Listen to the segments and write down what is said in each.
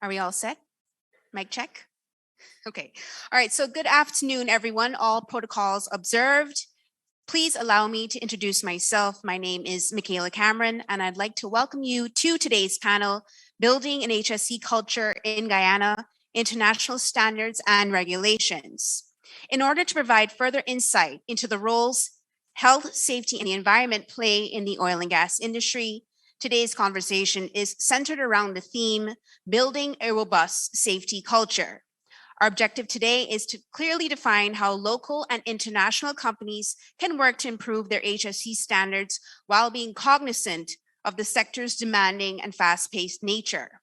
Are we all set? Mic check? Okay. All right. So good afternoon, everyone. All protocols observed. Please allow me to introduce myself. My name is Michaela Cameron, and I'd like to welcome you to today's panel, Building an HSE Culture in Guyana, International Standards and Regulations. In order to provide further insight into the roles health, safety, and the environment play in the oil and gas industry, today's conversation is centered around the theme, Building a Robust Safety Culture. Our objective today is to clearly define how local and international companies can work to improve their HSE standards while being cognizant of the sector's demanding and fast-paced nature.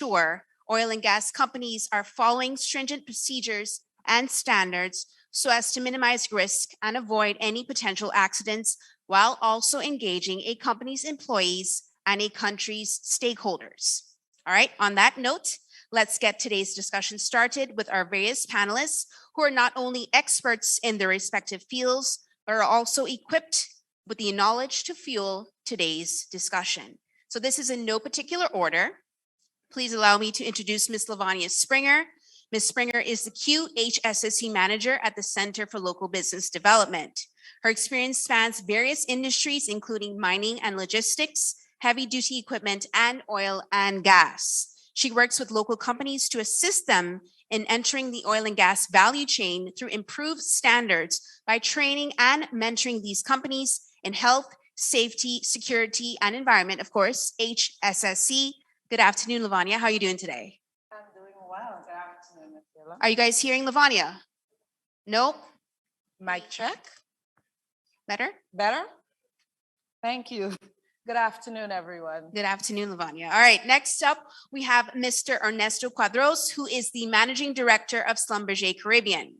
Sure, oil and gas companies are following stringent procedures and standards so as to minimize risk and avoid any potential accidents while also engaging a company's employees and a country's stakeholders. All right, on that note, let's get today's discussion started with our various panelists who are not only experts in their respective fields, but are also equipped with the knowledge to fuel today's discussion. So this is in no particular order. Please allow me to introduce Ms. Lavanya Springer. Ms. Springer is the HSE Manager at the Center for Local Business Development. Her experience spans various industries, including mining and logistics, heavy-duty equipment, and oil and gas. She works with local companies to assist them in entering the oil and gas value chain through improved standards by training and mentoring these companies in health, safety, security, and environment, of course, HSSE. Good afternoon, Lavanya. How are you doing today? I'm doing well. Good afternoon, Michaela. Are you guys hearing Lavanya? Nope. Mic check. Better? Better? Thank you. Good afternoon, everyone. Good afternoon, Lavanya. All right, next up, we have Mr. Ernesto Cuadros, who is the Managing Director of Schlumberger Caribbean.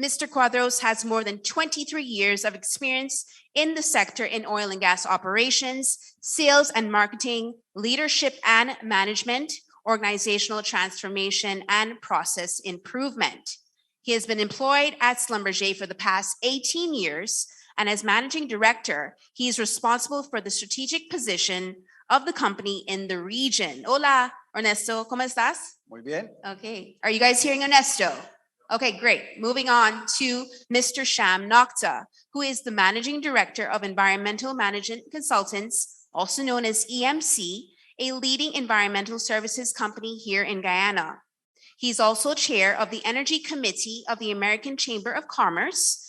Mr. Cuadros has more than 23 years of experience in the sector in oil and gas operations, sales and marketing, leadership and management, organizational transformation, and process improvement. He has been employed at Schlumberger for the past 18 years, and as managing director, he is responsible for the strategic position of the company in the region. Hola, Ernesto, ¿cómo estás? Muy bien. Okay, are you guys hearing Ernesto? Okay, great. Moving on to Mr. Sham Nocta, who is the Managing Director of Environmental Management Consultants, also known as EMC, a leading environmental services company here in Guyana. He's also chair of the Energy Committee of the American Chamber of Commerce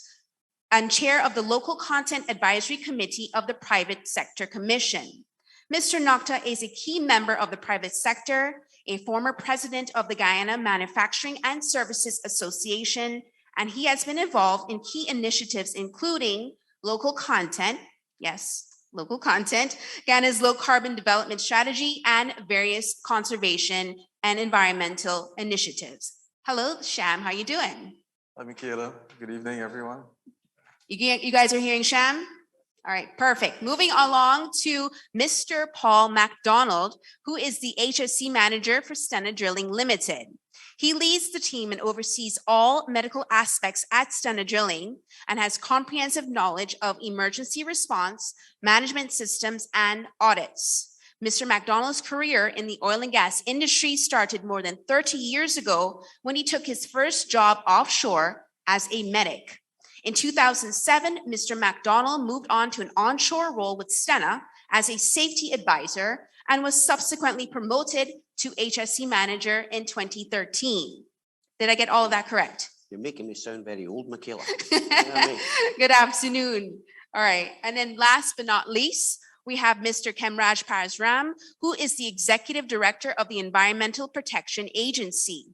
and chair of the Local Content Advisory Committee of the Private Sector Commission. Mr. Nocta is a key member of the private sector, a former president of the Guyana Manufacturing and Services Association, and he has been involved in key initiatives including local content, yes, local content, Guyana's low carbon development strategy, and various conservation and environmental initiatives. Hello, Sham, how you doing? Hi, Michaela. Good evening, everyone. You guys are hearing Sham? All right, perfect. Moving along to Mr. Paul Mcdonald, who is the HSE manager for Stena Drilling Limited. He leads the team and oversees all medical aspects at Stena Drilling and has comprehensive knowledge of emergency response, management systems, and audits. Mr. McDonald's career in the oil and gas industry started more than 30 years ago when he took his first job offshore as a medic. In 2007, Mr. McDonald moved on to an onshore role with Stena as a safety advisor and was subsequently promoted to HSE manager in 2013. Did I get all of that correct? You're making me sound very old, Michaela. Good afternoon. All right, and then last but not least, we have Mr. Kemraj Ram, who is the Executive Director of the Environmental Protection Agency.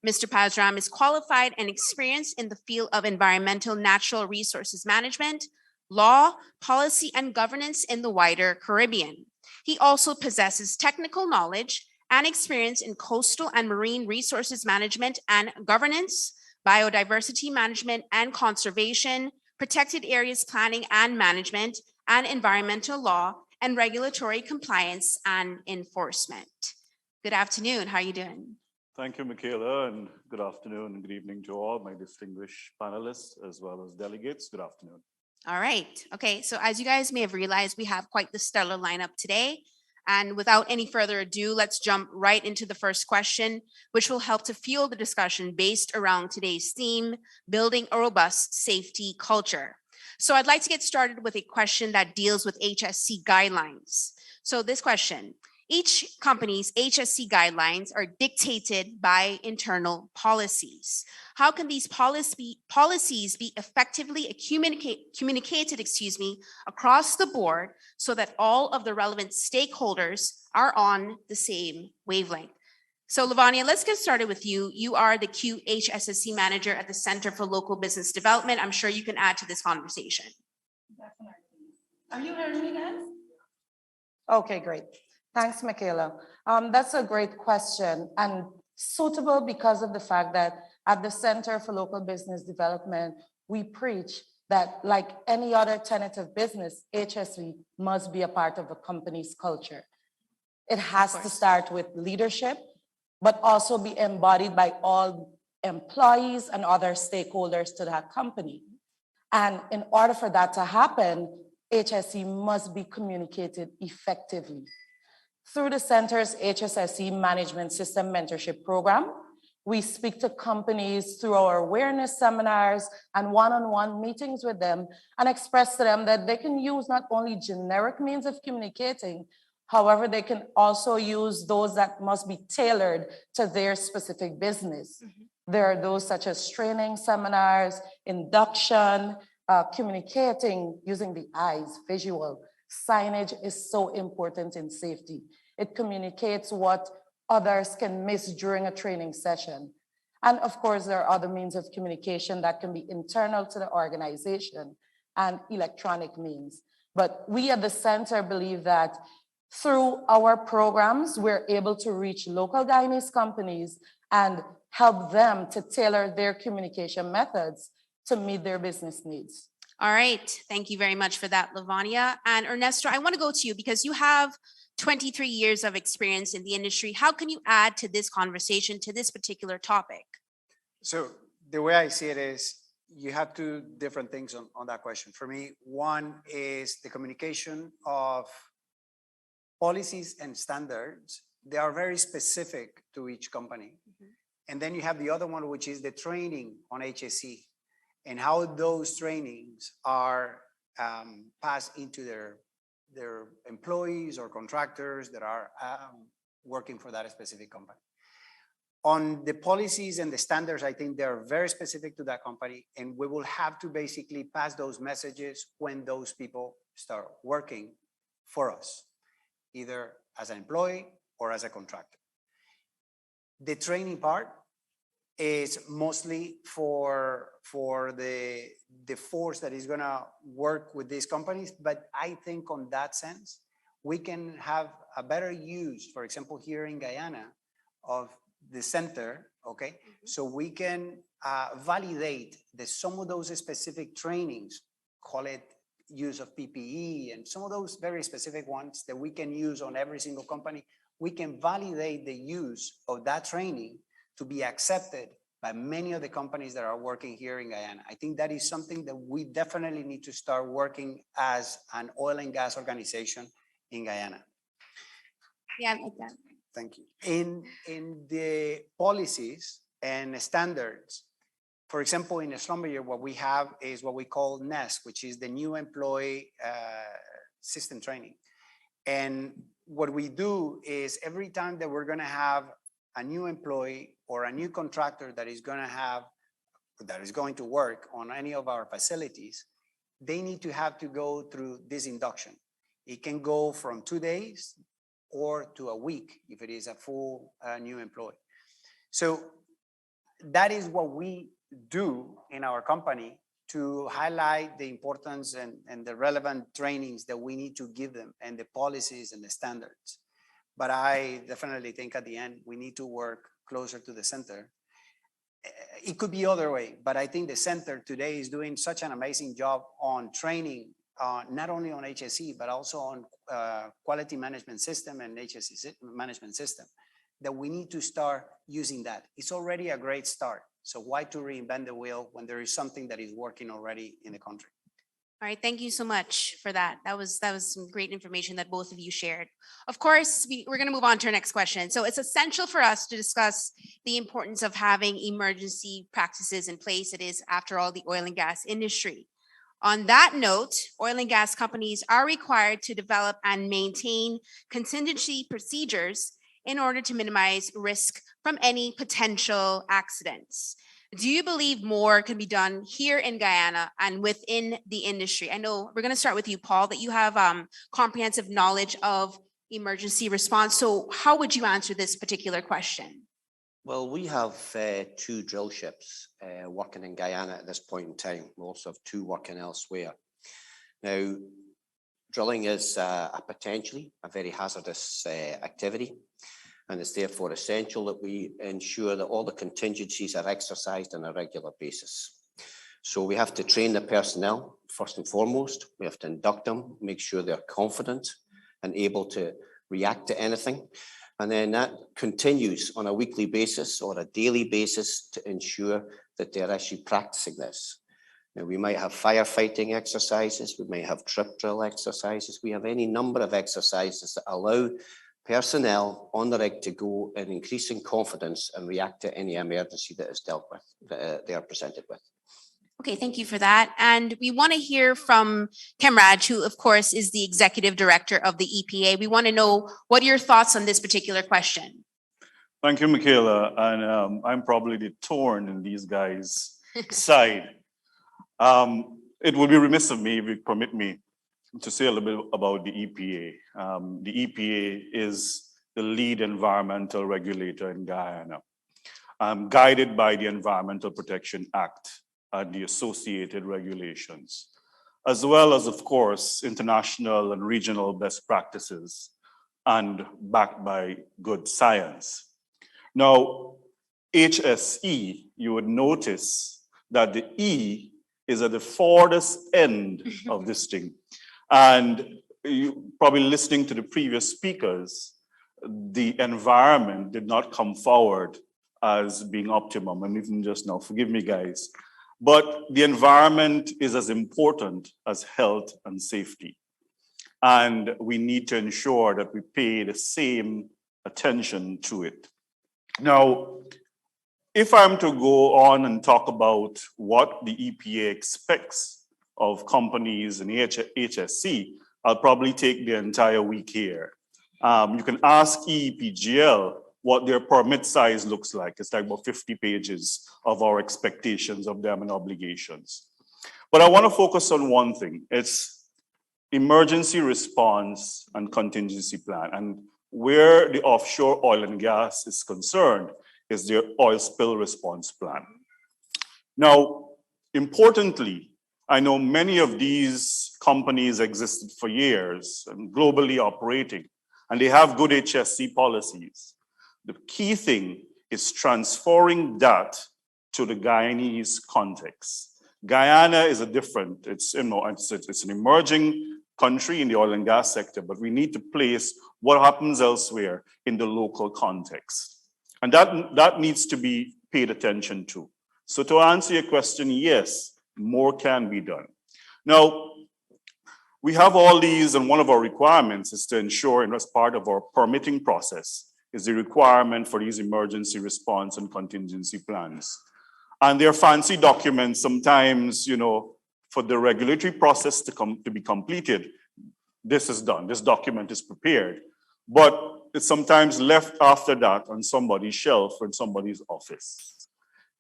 Mr. Paz Ram is qualified and experienced in the field of environmental natural resources management, law, policy, and governance in the wider Caribbean. He also possesses technical knowledge and experience in coastal and marine resources management and governance, biodiversity management and conservation, protected areas planning and management, and environmental law and regulatory compliance and enforcement. Good afternoon. How are you doing? Thank you, Michaela, and good afternoon and good evening to all my distinguished panelists as well as delegates. Good afternoon. All right. Okay. So as you guys may have realized, we have quite the stellar lineup today. And without any further ado, let's jump right into the first question, which will help to fuel the discussion based around today's theme, building a robust safety culture. So I'd like to get started with a question that deals with HSC guidelines. So this question, each company's HSC guidelines are dictated by internal policies. How can these policies be effectively communicated, across the board so that all of the relevant stakeholders are on the same wavelength? So Lavanya, let's get started with you. You are the QHSSC manager at the Center for Local Business Development. I'm sure you can add to this conversation. Definitely. Are you hearing me, guys? Okay, great. Thanks, Michaela. That's a great question and suitable because of the fact that at the Center for Local Business Development, we preach that like any other tenet of business, HSE must be a part of a company's culture. It has to start with leadership, but also be embodied by all employees and other stakeholders to that company. And in order for that to happen, HSE must be communicated effectively. Through the center's HSSE Management System Mentorship Program, we speak to companies through our awareness seminars and one-on-one meetings with them and express to them that they can use not only generic means of communicating, however, they can also use those that must be tailored to their specific business. There are those such as training seminars, induction, communicating using the eyes, visual. Signage is so important in safety. It communicates what others can miss during a training session. And of course, there are other means of communication that can be internal to the organization and electronic means. But we at the center believe that through our programs, we're able to reach local Guyanese companies and help them to tailor their communication methods to meet their business needs. All right. Thank you very much for that, Lavanya. And Ernesto, I want to go to you because you have 23 years of experience in the industry. How can you add to this conversation, to this particular topic? So the way I see it is you have two different things on that question. For me, one is the communication of policies and standards. They are very specific to each company. And then you have the other one, which is the training on HSE and how those trainings are passed into their employees or contractors that are working for that specific company. On the policies and the standards, I think they're very specific to that company, and we will have to basically pass those messages when those people start working for us, either as an employee or as a contractor. The training part is mostly for the force that is going to work with these companies. But I think on that sense, we can have a better use, for example, here in Guyana, of the center, okay? So we can validate that some of those specific trainings, call it use of PPE and some of those very specific ones that we can use on every single company, we can validate the use of that training to be accepted by many of the companies that are working here in Guyana. I think that is something that we definitely need to start working as an oil and gas organization in Guyana. Yeah, I like that. Thank you. In the policies and standards, for example, in Schlumberger, what we have is what we call NEST, which is the New Employee System Training. And what we do is every time that we're going to have a new employee or a new contractor that is going to work on any of our facilities, they need to have to go through this induction. It can go from 2 days or to a week if it is a full new employee. So that is what we do in our company to highlight the importance and the relevant trainings that we need to give them and the policies and the standards. But I definitely think at the end, we need to work closer to the center. It could be other way, but I think the center today is doing such an amazing job on training not only on HSE, but also on quality management system and HSE management system, that we need to start using that. It's already a great start. So why to reinvent the wheel when there is something that is working already in the country? All right, thank you so much for that. That was some great information that both of you shared. Of course, we're going to move on to our next question. So it's essential for us to discuss the importance of having emergency practices in place. It is, after all, the oil and gas industry. On that note, oil and gas companies are required to develop and maintain contingency procedures in order to minimize risk from any potential accidents. Do you believe more can be done here in Guyana and within the industry? I know we're going to start with you, Paul, that you have comprehensive knowledge of emergency response. So how would you answer this particular question? Well, we have 2 drill ships working in Guyana at this point in time. We also have 2 working elsewhere. Now, drilling is potentially a very hazardous activity, and it's therefore essential that we ensure that all the contingencies are exercised on a regular basis. So we have to train the personnel first and foremost. We have to induct them, make sure they're confident and able to react to anything. And then that continues on a weekly basis or a daily basis to ensure that they're actually practicing this. Now, we might have firefighting exercises, we may have trip drill exercises. We have any number of exercises that allow personnel on the rig to go in increasing confidence and react to any emergency that is dealt with, that they are presented with. Okay, thank you for that. And we want to hear from Kemraj, who of course is the executive director of the EPA. We want to know what are your thoughts on this particular question? Thank you, Michaela. And I'm probably the thorn in these guys' side. It would be remiss of me if you permit me to say a little bit about the EPA. The EPA is the lead environmental regulator in Guyana, guided by the Environmental Protection Act and the associated regulations, as well as, of course, international and regional best practices and backed by good science. Now, HSE, you would notice that the E is at the farthest end of this thing. And you probably listening to the previous speakers, the environment did not come forward as being optimum. And even just now, forgive me, guys, but the environment is as important as health and safety. And we need to ensure that we pay the same attention to it. Now, if I'm to go on and talk about what the EPA expects of companies and HSE, I'll probably take the entire week here. You can ask EEPGL what their permit size looks like. It's like about 50 pages of our expectations of them and obligations. But I want to focus on one thing. It's emergency response and contingency plan. And where the offshore oil and gas is concerned is their oil spill response plan. Now, importantly, I know many of these companies existed for years and globally operating, and they have good HSE policies. The key thing is transferring that to the Guyanese context. Guyana is a different, it's an emerging country in the oil and gas sector, but we need to place what happens elsewhere in the local context. And that needs to be paid attention to. So to answer your question, yes, more can be done. Now, we have all these, and one of our requirements is to ensure, and as part of our permitting process, is the requirement for these emergency response and contingency plans. And they're fancy documents sometimes, for the regulatory process to be completed. This is done, this document is prepared, but it's sometimes left after that on somebody's shelf or in somebody's office.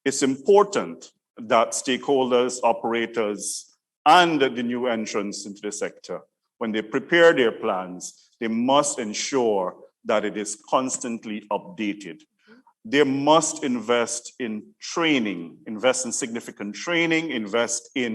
It's important that stakeholders, operators, and the new entrants into the sector, when they prepare their plans, they must ensure that it is constantly updated. They must invest in training, invest in significant training, invest in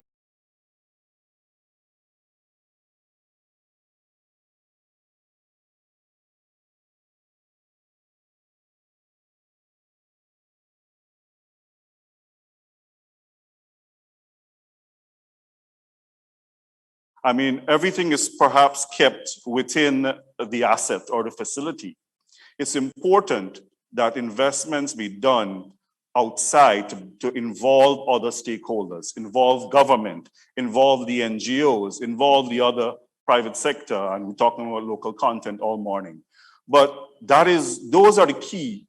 I mean, everything is perhaps kept within the asset or the facility. It's important that investments be done outside to involve other stakeholders, involve government, involve the NGOs, involve the other private sector, and we're talking about local content all morning. But those are the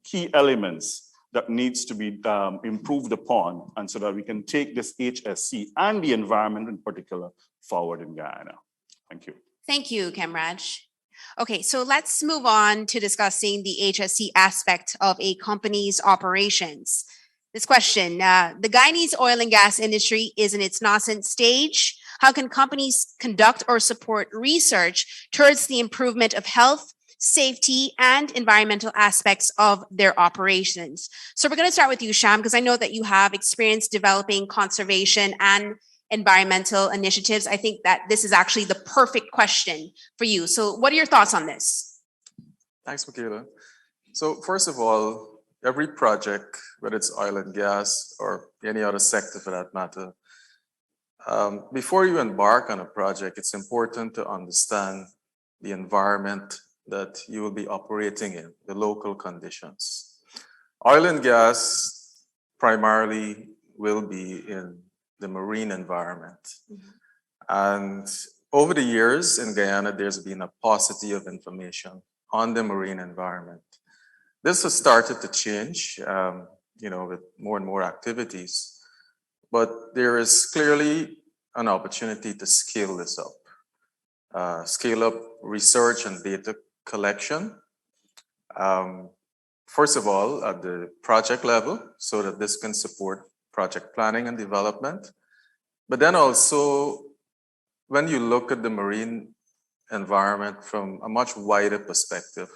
key elements that needs to be improved upon, and so that we can take this HSE and the environment in particular forward in Guyana. Thank you. Thank you, Kemraj. Okay, so let's move on to discussing the HSE aspect of a company's operations. This question, the Guyanese oil and gas industry is in its nascent stage. How can companies conduct or support research towards the improvement of health, safety, and environmental aspects of their operations? So we're going to start with you, Sham, because I know that you have experience developing conservation and environmental initiatives. I think that this is actually the perfect question for you. So what are your thoughts on this? Thanks, Michaela. So first of all, every project, whether it's oil and gas or any other sector for that matter, before you embark on a project, it's important to understand the environment that you will be operating in, the local conditions. Oil and gas primarily will be in the marine environment. And over the years in Guyana, there's been a paucity of information on the marine environment. This has started to change, with more and more activities, but there is clearly an opportunity to scale this up, scale up research and data collection. First of all, at the project level, so that this can support project planning and development. But then also, when you look at the marine environment from a much wider perspective,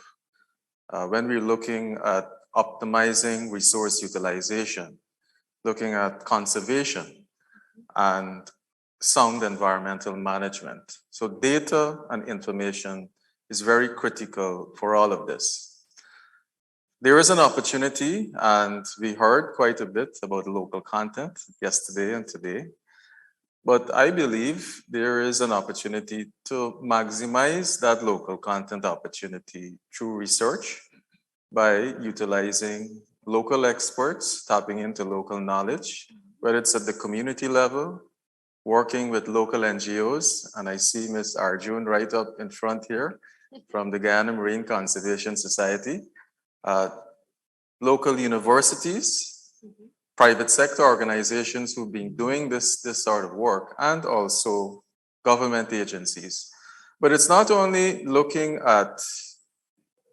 when we're looking at optimizing resource utilization, looking at conservation and sound environmental management. So data and information is very critical for all of this. There is an opportunity, and we heard quite a bit about local content yesterday and today, but I believe there is an opportunity to maximize that local content opportunity through research by utilizing local experts, tapping into local knowledge, whether it's at the community level, working with local NGOs, and I see Ms. Arjun right up in front here from the Guyana Marine Conservation Society, local universities, private sector organizations who've been doing this sort of work, and also government agencies. But it's not only looking at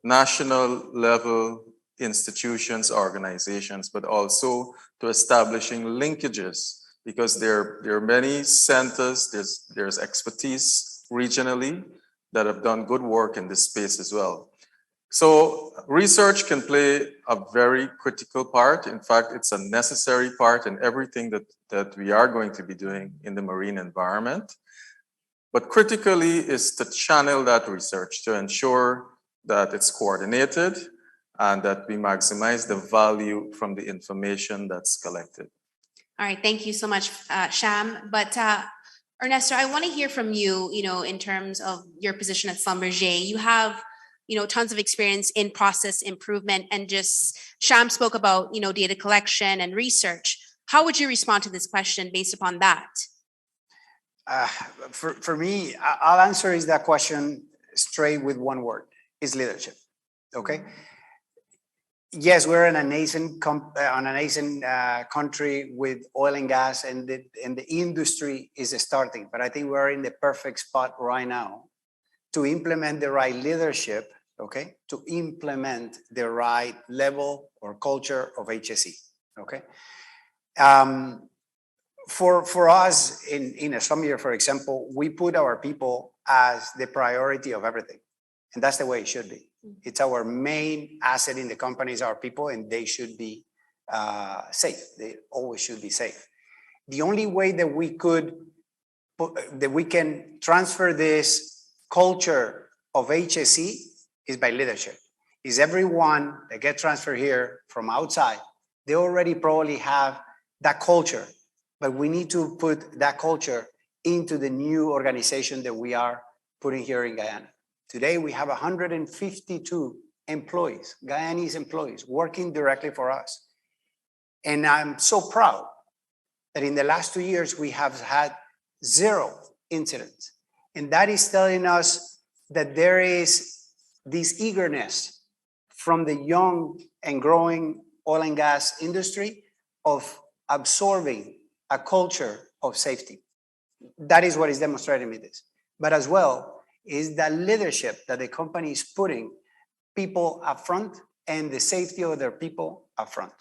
national level institutions, organizations, but also to establishing linkages, because there are many centers, there's expertise regionally that have done good work in this space as well. So research can play a very critical part. In fact, it's a necessary part in everything that we are going to be doing in the marine environment. But critically is to channel that research to ensure that it's coordinated and that we maximize the value from the information that's collected. All right, thank you so much, Sham. But Ernesto, I want to hear from you, in terms of your position at Schlumberger. You have, tons of experience in process improvement, and just Sham spoke about, data collection and research. How would you respond to this question based upon that? For me, I'll answer that question straight with one word: is leadership. Okay. Yes, we're in a nascent country with oil and gas, and the industry is starting. But I think we're in the perfect spot right now to implement the right leadership. Okay, to implement the right level or culture of HSE. Okay, for us in Schlumberger, for example, we put our people as the priority of everything, and that's the way it should be. It's our main asset in the company is our people, and they should be safe. They always should be safe. The only way that we can transfer this culture of HSE is by leadership. Is everyone that get transferred here from outside, they already probably have that culture, but we need to put that culture into the new organization that we are putting here in Guyana. Today, we have 152 employees, Guyanese employees, working directly for us. And I'm so proud that in the last 2 years, we have had 0 incidents. And that is telling us that there is this eagerness from the young and growing oil and gas industry of absorbing a culture of safety. That is what is demonstrating me this. But as well is the leadership that the company is putting people up front and the safety of their people up front.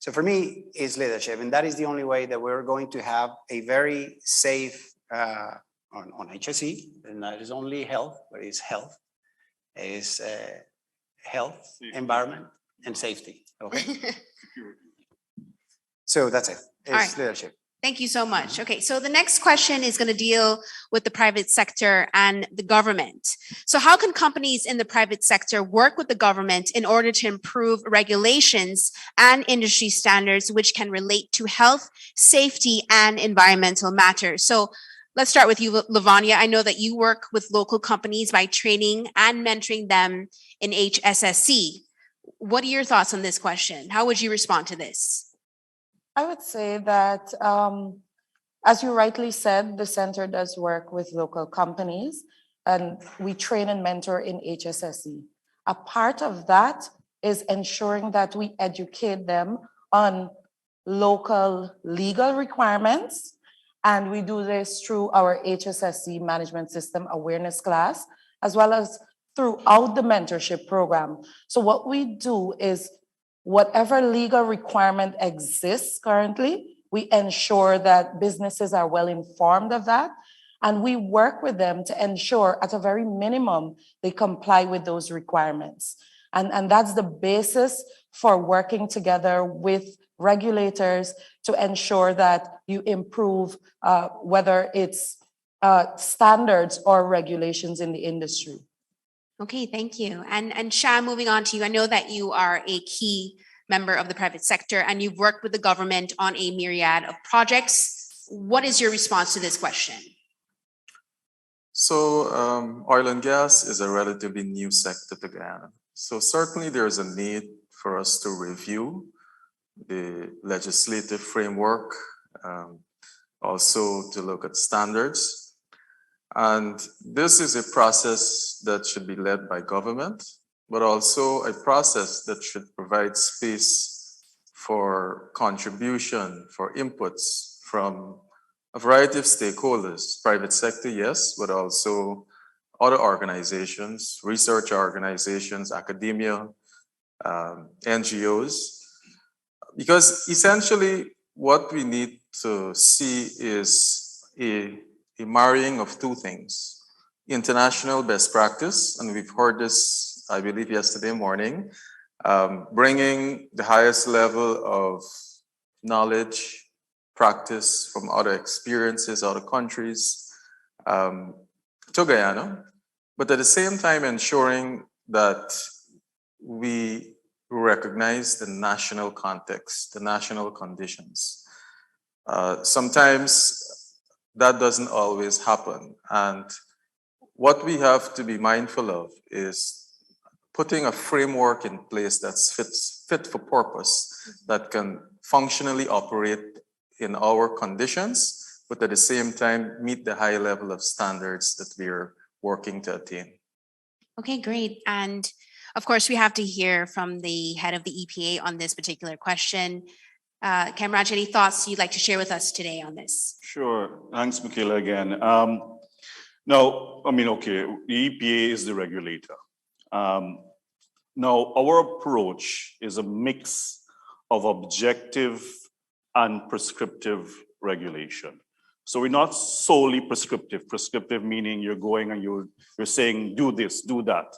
So for me, it's leadership. And that is the only way that we're going to have a very safe on HSE, and that is only health, but it's health. It's health, Safety. Environment, and safety. Okay. So that's it. It's right. leadership. Thank you so much. Okay, so the next question is going to deal with the private sector and the government. So how can companies in the private sector work with the government in order to improve regulations and industry standards which can relate to health, safety, and environmental matters? So let's start with you, Lavanya. I know that you work with local companies by training and mentoring them in HSSE. What are your thoughts on this question? How would you respond to this? I would say that, as you rightly said, the center does work with local companies, and we train and mentor in HSSE. A part of that is ensuring that we educate them on local legal requirements, and we do this through our HSSE management system awareness class, as well as throughout the mentorship program. So what we do is whatever legal requirement exists currently, we ensure that businesses are well informed of that. And we work with them to ensure at a very minimum, they comply with those requirements. And that's the basis for working together with regulators to ensure that you improve whether it's standards or regulations in the industry. Okay, thank you. And Sham, moving on to you, I know that you are a key member of the private sector and you've worked with the government on a myriad of projects. What is your response to this question? So oil and gas is a relatively new sector to Guyana. So certainly there is a need for us to review the legislative framework, also to look at standards. And this is a process that should be led by government, but also a process that should provide space for contribution, for inputs from a variety of stakeholders, private sector, yes, but also other organizations, research organizations, academia, NGOs. Because essentially what we need to see is a marrying of two things: international best practice, and we've heard this, I believe, yesterday morning, bringing the highest level of knowledge, practice from other experiences, other countries to Guyana, but at the same time ensuring that we recognize the national context, the national conditions. Sometimes that doesn't always happen. And what we have to be mindful of is putting a framework in place that's fit for purpose, that can functionally operate in our conditions, but at the same time meet the high level of standards that we're working to attain. Okay, great. And of course, we have to hear from the head of the EPA on this particular question. Kemraj, any thoughts you'd like to share with us today on this? Sure. Thanks, Michaela, again. Now, I mean, okay, the EPA is the regulator. Now, our approach is a mix of objective and prescriptive regulation. So we're not solely prescriptive. Prescriptive meaning you're going and you're saying, do this, do that.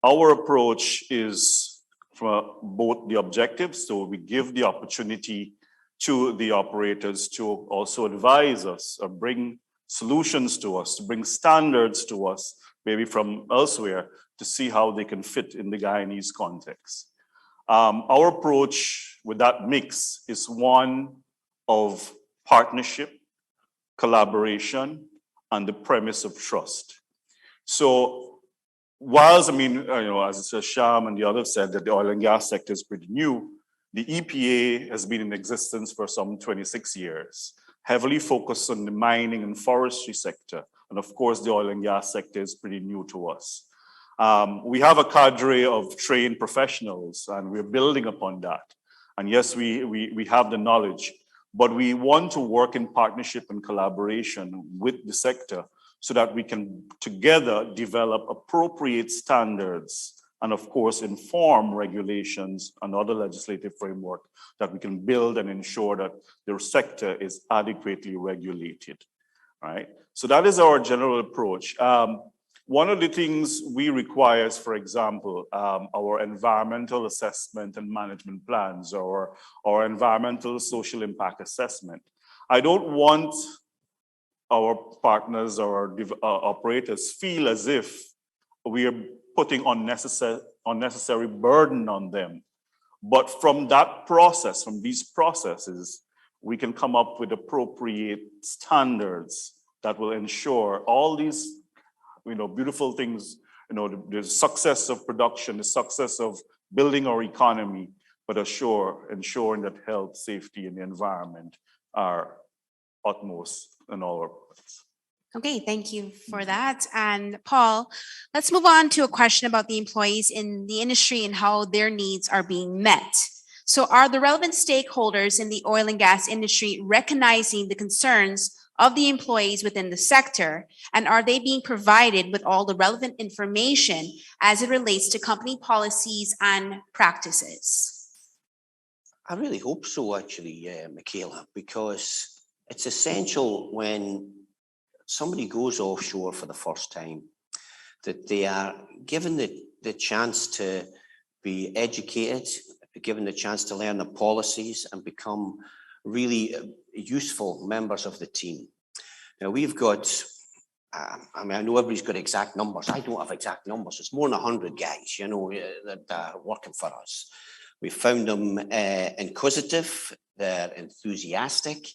Our approach is for both the objectives, so we give the opportunity to the operators to also advise us or bring solutions to us, to bring standards to us, maybe from elsewhere, to see how they can fit in the Guyanese context. Our approach with that mix is one of partnership, collaboration, and the premise of trust. So whilst, as Sham and the others said, that the oil and gas sector is pretty new, the EPA has been in existence for some 26 years, heavily focused on the mining and forestry sector. And of course, the oil and gas sector is pretty new to us. We have a cadre of trained professionals, and we're building upon that. And yes, we have the knowledge, but we want to work in partnership and collaboration with the sector so that we can together develop appropriate standards and of course inform regulations and other legislative framework that we can build and ensure that the sector is adequately regulated, right? So that is our general approach. One of the things we require is, for example, our environmental assessment and management plans, or our environmental social impact assessment. I don't want our partners or operators feel as if we are putting unnecessary burden on them. But from that process, from these processes, we can come up with appropriate standards that will ensure all these beautiful things, the success of production, the success of building our economy, but ensuring that health, safety, and the environment are utmost in all our parts. Okay, thank you for that. And Paul, let's move on to a question about the employees in the industry and how their needs are being met. So are the relevant stakeholders in the oil and gas industry recognizing the concerns of the employees within the sector? And are they being provided with all the relevant information as it relates to company policies and practices? I really hope so, actually, Michaela, because it's essential when somebody goes offshore for the first time that they are given the chance to be educated, given the chance to learn the policies and become really useful members of the team. Now we've got, I know everybody's got exact numbers. I don't have exact numbers. It's more than 100 guys, that are working for us. We found them inquisitive, they're enthusiastic.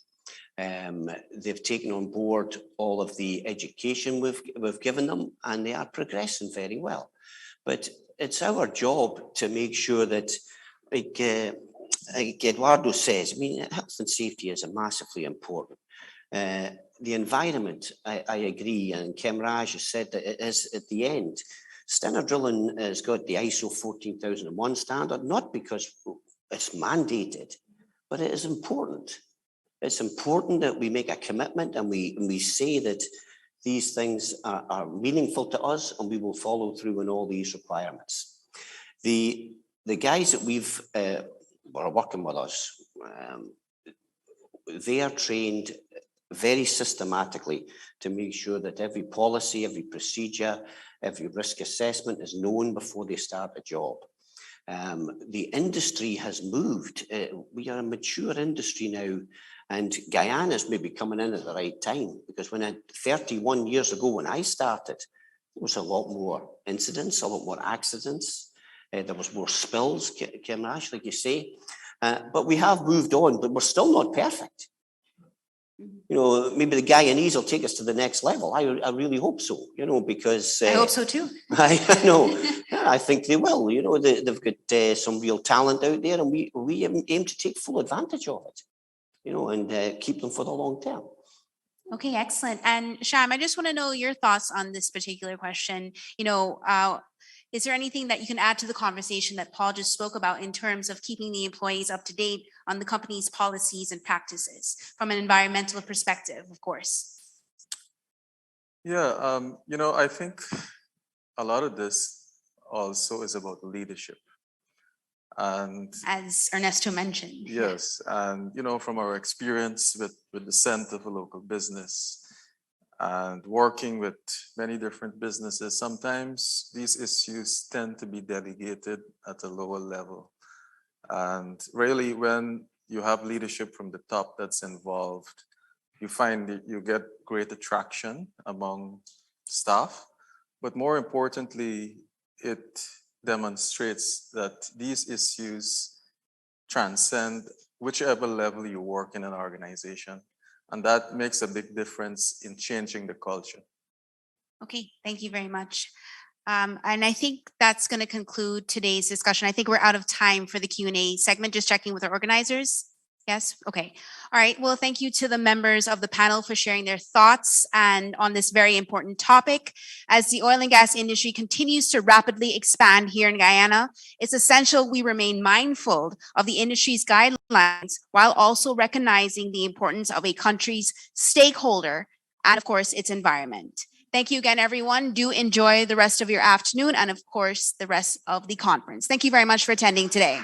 They've taken on board all of the education we've given them, and they are progressing very well. But it's our job to make sure that, like Eduardo says, health and safety is massively important. The environment, I agree, and Kemraj has said that it is at the end. Standard drilling has got the ISO 14001 standard, not because it's mandated, but it is important. It's important that we make a commitment and we say that these things are meaningful to us and we will follow through on all these requirements. The guys that we've are working with us, they are trained very systematically to make sure that every policy, every procedure, every risk assessment is known before they start a job. The industry has moved. We are a mature industry now, and Guyana is maybe coming in at the right time, because 31 years ago when I started, there was a lot more incidents, a lot more accidents. There was more spills, Kemraj, like you say. But we have moved on, but we're still not perfect. Maybe the Guyanese will take us to the next level. I really hope so, because... I hope so too. I know. Yeah, I think they will. They've got some real talent out there, and we aim to take full advantage of it, and keep them for the long term. Okay, excellent. And Sham, I just want to know your thoughts on this particular question. Is there anything that you can add to the conversation that Paul just spoke about in terms of keeping the employees up to date on the company's policies and practices from an environmental perspective, of course? Yeah, I think a lot of this also is about leadership. And as Ernesto mentioned. Yes, and from our experience with the Center for Local Business and working with many different businesses, sometimes these issues tend to be delegated at a lower level. And really, when you have leadership from the top that's involved, you find that you get great attraction among staff. But more importantly, it demonstrates that these issues transcend whichever level you work in an organization. And that makes a big difference in changing the culture. Okay, thank you very much. And I think that's going to conclude today's discussion. I think we're out of time for the Q&A segment, just checking with our organizers. Yes, okay. All right, well, thank you to the members of the panel for sharing their thoughts and on this very important topic. As the oil and gas industry continues to rapidly expand here in Guyana, it's essential we remain mindful of the industry's guidelines while also recognizing the importance of a country's stakeholder and, of course, its environment. Thank you again, everyone. Do enjoy the rest of your afternoon and, of course, the rest of the conference. Thank you very much for attending today.